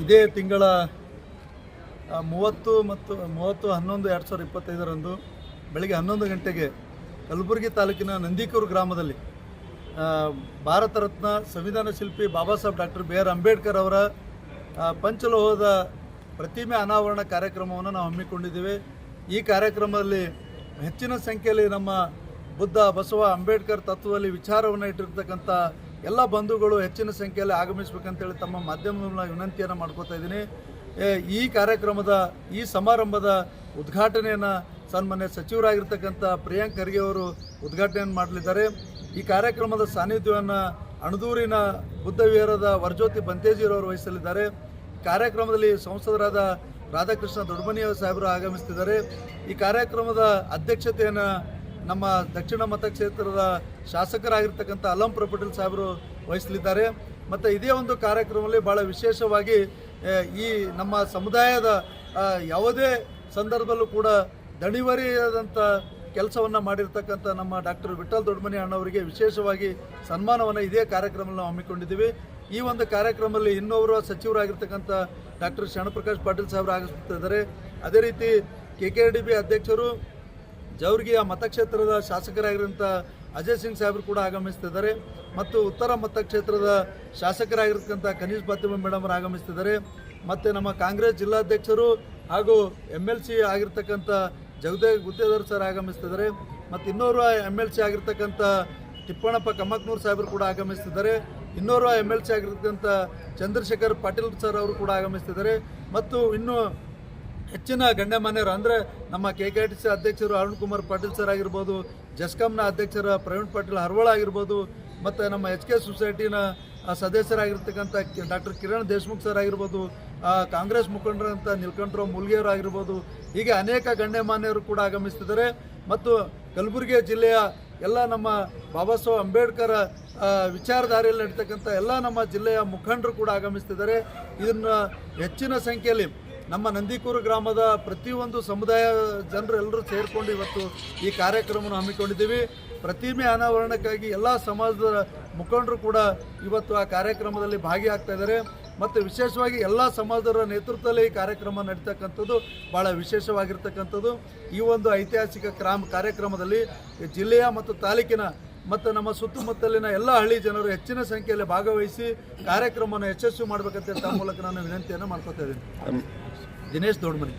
ಇದೇ ತಿಂಗಳ 30/11/2025 ಬೆಳಗ್ಗೆ 11 ಗಂಟೆಗೆ ಕಲಬುರಗಿ ತಾಲೂಕಿನ ನಂದೀಕೂರು ಗ್ರಾಮದಲ್ಲಿ ಭಾರತ ರತ್ನ ಸಂವಿಧಾನ ಶಿಲ್ಪಿ Baba Saheb doctor B R Ambedkar ಅವರ ಪಂಚಲೋಹದ ಪ್ರತಿಮೆ ಅನಾವರಣ ಕಾರ್ಯಕ್ರಮವನ್ನು ನಾವು ಹಮ್ಮಿಕೊಂಡಿದ್ದೇವೆ. ಈ ಕಾರ್ಯಕ್ರಮದಲ್ಲಿ ಹೆಚ್ಚಿನ ಸಂಖ್ಯೆಯಲ್ಲಿ ನಮ್ಮ ಬುದ್ಧ ಬಸವ ಅಂಬೇಡ್ಕರ್ ತತ್ವದಲ್ಲಿ ವಿಚಾರವನ್ನು ಇಟ್ಟಿರ್ತಕ್ಕಂಥ ಎಲ್ಲ ಬಂಧುಗಳು ಹೆಚ್ಚಿನ ಸಂಖ್ಯೆಯಲ್ಲಿ ಆಗಮಿಸಬೇಕಂತೇಳಿ ತಮ್ಮ ಮಾಧ್ಯಮದ ವಿನಂತಿಯನ್ನು ಮಾಡ್ಕೋತಾ ಇದ್ದೀನಿ. ಈ ಕಾರ್ಯಕ್ರಮದ ಈ ಸಮಾರಂಭದ ಉದ್ಘಾಟನೆಯನ್ನು ಸನ್ಮಾನ್ಯ ಸಚಿವರಾಗಿರ್ತಕ್ಕಂಥ ಪ್ರಿಯಾಂಕ್ ಖರ್ಗೆ ಅವರು ಉದ್ಘಾಟನೆಯನ್ನು ಮಾಡಲಿದ್ದಾರೆ. ಈ ಕಾರ್ಯಕ್ರಮದ ಸಾನ್ನಿಧ್ಯವನ್ನು ಅಣದೂರಿನ ಬುದ್ಧ ವಿಹಾರದ ವರಜ್ಯೋತಿ ಬಂತೇಜಿರವರು ವಹಿಸಲಿದ್ದಾರೆ. ಕಾರ್ಯಕ್ರಮದಲ್ಲಿ ಸಂಸದರಾದ ರಾಧಾಕೃಷ್ಣ ದೊಡ್ಡಮನಿ ಸಾಹೇಬರು ಆಗಮಿಸುತ್ತಿದ್ದಾರೆ. ಈ ಕಾರ್ಯಕ್ರಮದ ಅಧ್ಯಕ್ಷತೆಯನ್ನು ನಮ್ಮ ದಕ್ಷಿಣ ಮತಕ್ಷೇತ್ರದ ಶಾಸಕರಾಗಿರ್ತಕ್ಕಂಥ ಅಲಂಪುರ ಪಟೇಲ್ ಸಾಹೇಬರು ವಹಿಸಲಿದ್ದಾರೆ. ಮತ್ತು ಇದೇ ಒಂದು ಕಾರ್ಯಕ್ರಮದಲ್ಲಿ ಭಾಳ ವಿಶೇಷವಾಗಿ ಈ ನಮ್ಮ ಸಮುದಾಯದ ಯಾವುದೇ ಸಂದರ್ಭದಲ್ಲೂ ಕೂಡ ದಣಿವರಿಯಾದಂಥ ಕೆಲಸವನ್ನು ಮಾಡಿರ್ತಕ್ಕಂಥ ನಮ್ಮ ಡಾಕ್ಟರ್ ವಿಠಲ್ ದೊಡ್ಡಮನಿ ಅಣ್ಣವರಿಗೆ ವಿಶೇಷವಾಗಿ ಸನ್ಮಾನವನ್ನು ಇದೇ ಕಾರ್ಯಕ್ರಮದಲ್ಲಿ ನಾವು ಹಮ್ಮಿಕೊಂಡಿದ್ದೀವಿ. ಈ ಒಂದು ಕಾರ್ಯಕ್ರಮದಲ್ಲಿ ಇನ್ನೋರ್ವ ಸಚಿವರಾಗಿರ್ತಕ್ಕಂಥ ಡಾಕ್ಟರ್ ಶರಣಪ್ರಕಾಶ್ ಪಾಟೀಲ್ ಸಾಹೇಬರು ಆಗಮಿಸುತ್ತಿದ್ದಾರೆ. ಅದೇ ರೀತಿ KKRDB ಅಧ್ಯಕ್ಷರು ಜವರ್ಗಿಯ ಮತಕ್ಷೇತ್ರದ ಶಾಸಕರಾಗಿರುವಂಥ ಅಜಯ್ ಸಿಂಗ್ ಸಾಹೇಬರು ಕೂಡ ಆಗಮಿಸ್ತಿದ್ದಾರೆ. ಮತ್ತು ಉತ್ತರ ಮತಕ್ಷೇತ್ರದ ಶಾಸಕರಾಗಿರ್ತಕ್ಕಂಥ ಕನೀಸ್ ಫಾತಿಮಾ ಮೇಡಮ್ ಅವರು ಆಗಮಿಸ್ತಿದ್ದಾರೆ. ಮತ್ತು ನಮ್ಮ ಕಾಂಗ್ರೆಸ್ ಜಿಲ್ಲಾಧ್ಯಕ್ಷರು ಹಾಗೂ MLC ಆಗಿರ್ತಕ್ಕಂಥ ಜಗದೇವ್ ಗುತ್ತೇದಾರ್ ಸರ್ ಆಗಮಿಸ್ತಿದ್ದಾರೆ. ಮತ್ತು ಇನ್ನೋರ್ವ MLC ಆಗಿರ್ತಕ್ಕಂಥ ತಿಪ್ಪಣ್ಣಪ್ಪ ಕಮ್ಮಕ್ನೂರ್ ಸಾಹೇಬರು ಕೂಡ ಆಗಮಿಸ್ತಿದ್ದಾರೆ. ಇನ್ನೋರ್ವ MLC ಆಗಿರ್ತಕ್ಕಂಥ ಚಂದ್ರಶೇಖರ್ ಪಾಟೀಲ್ ಸರ್ ಅವರು ಕೂಡ ಆಗಮಿಸ್ತಿದ್ದಾರೆ. ಮತ್ತು ಇನ್ನೂ ಹೆಚ್ಚಿನ ಗಣ್ಯಮಾನ್ಯರು ಅಂದರೆ ನಮ್ಮ KKTC ಅಧ್ಯಕ್ಷರು ಅರುಣ್ ಕುಮಾರ್ ಪಾಟೀಲ್ ಸರ್ ಆಗಿರ್ಬೋದು, ಜಸ್ಕಾಂನ ಅಧ್ಯಕ್ಷರ ಪ್ರವೀಣ್ ಪಾಟೀಲ್ ಹರ್ವಳ ಆಗಿರ್ಬೋದು, ಮತ್ತು ನಮ್ಮ HK ಸೊಸೈಟಿನ ಸದಸ್ಯರಾಗಿರ್ತಕ್ಕಂಥ ಡಾಕ್ಟರ್ ಕಿರಣ್ ದೇಶ್ಮುಖ್ ಸರ್ ಆಗಿರ್ಬೋದು, ಕಾಂಗ್ರೆಸ್ ಮುಖಂಡರಂಥ ನೀಲಕಂಠರಾವ್ ಮುಲ್ಗಿಯವರು ಆಗಿರ್ಬೋದು, ಹೀಗೆ ಅನೇಕ ಗಣ್ಯಮಾನ್ಯರು ಕೂಡ ಆಗಮಿಸ್ತಿದ್ದಾರೆ. ಮತ್ತು ಕಲಬುರಗಿ ಜಿಲ್ಲೆಯ ಎಲ್ಲ ನಮ್ಮ ಬಾಬಾ ಸಾಹೇಬ್ ಅಂಬೇಡ್ಕರ್ ವಿಚಾರಧಾರೆಯಲ್ಲಿ ನಡೀತಕ್ಕಂಥ ಎಲ್ಲ ನಮ್ಮ ಜಿಲ್ಲೆಯ ಮುಖಂಡರು ಕೂಡ ಆಗಮಿಸ್ತಿದ್ದಾರೆ. ಇದನ್ನು ಹೆಚ್ಚಿನ ಸಂಖ್ಯೆಯಲ್ಲಿ ನಮ್ಮ ನಂದೀಕೂರು ಗ್ರಾಮದ ಪ್ರತಿಯೊಂದು ಸಮುದಾಯ ಜನರು ಎಲ್ಲರೂ ಸೇರಿಕೊಂಡು ಇವತ್ತು ಈ ಕಾರ್ಯಕ್ರಮವನ್ನು ಹಮ್ಮಿಕೊಂಡಿದ್ದೀವಿ. ಪ್ರತಿಮೆ ಅನಾವರಣಕ್ಕಾಗಿ ಎಲ್ಲ ಸಮಾಜದ ಮುಖಂಡರು ಕೂಡ ಇವತ್ತು ಆ ಕಾರ್ಯಕ್ರಮದಲ್ಲಿ ಭಾಗಿಯಾಗ್ತಾ ಇದ್ದಾರೆ. ಮತ್ತು ವಿಶೇಷವಾಗಿ ಎಲ್ಲ ಸಮಾಜದ ನೇತೃತ್ವದಲ್ಲಿ ಈ ಕಾರ್ಯಕ್ರಮ ನಡೀತಕ್ಕಂಥದ್ದು ಭಾಳ ವಿಶೇಷವಾಗಿರ್ತಕ್ಕಂಥದ್ದು. ಈ ಒಂದು ಐತಿಹಾಸಿಕ ಕಾರ್ಯಕ್ರಮದಲ್ಲಿ ಜಿಲ್ಲೆಯ ಮತ್ತು ತಾಲೂಕಿನ ಮತ್ತು ನಮ್ಮ ಸುತ್ತಮುತ್ತಲಿನ ಎಲ್ಲ ಹಳ್ಳಿ ಜನರು ಹೆಚ್ಚಿನ ಸಂಖ್ಯೆಯಲ್ಲಿ ಭಾಗವಹಿಸಿ ಕಾರ್ಯಕ್ರಮವನ್ನು ಯಶಸ್ವಿ ಮಾಡಬೇಕಂತ ತಮ್ಮ ಮೂಲಕ ನಾನು ವಿನಂತಿಯನ್ನು ಮಾಡ್ಕೊತಾ ಇದ್ದೀನಿ. ದಿನೇಶ್ ದೊಡ್ಡಮನಿ.